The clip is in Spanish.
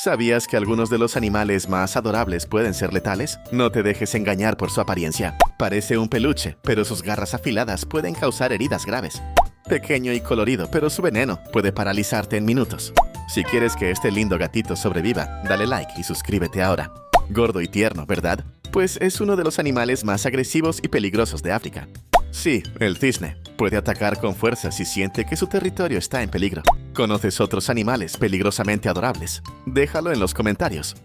¿Sabías que algunos de los animales más adorables pueden ser letales? No te dejes engañar por su apariencia. Parece un peluche, pero sus garras afiladas pueden causar heridas graves. Pequeño y colorido, pero su veneno puede paralizarte en minutos. Si quieres que este lindo gatito sobreviva, dale like y suscríbete ahora. Gordo y tierno, ¿verdad? Pues es uno de los animales más agresivos y peligrosos de África. Sí, el cisne. Puede atacar con fuerza si siente que su territorio está en peligro. ¿Conoces otros animales peligrosamente adorables? Déjalo en los comentarios.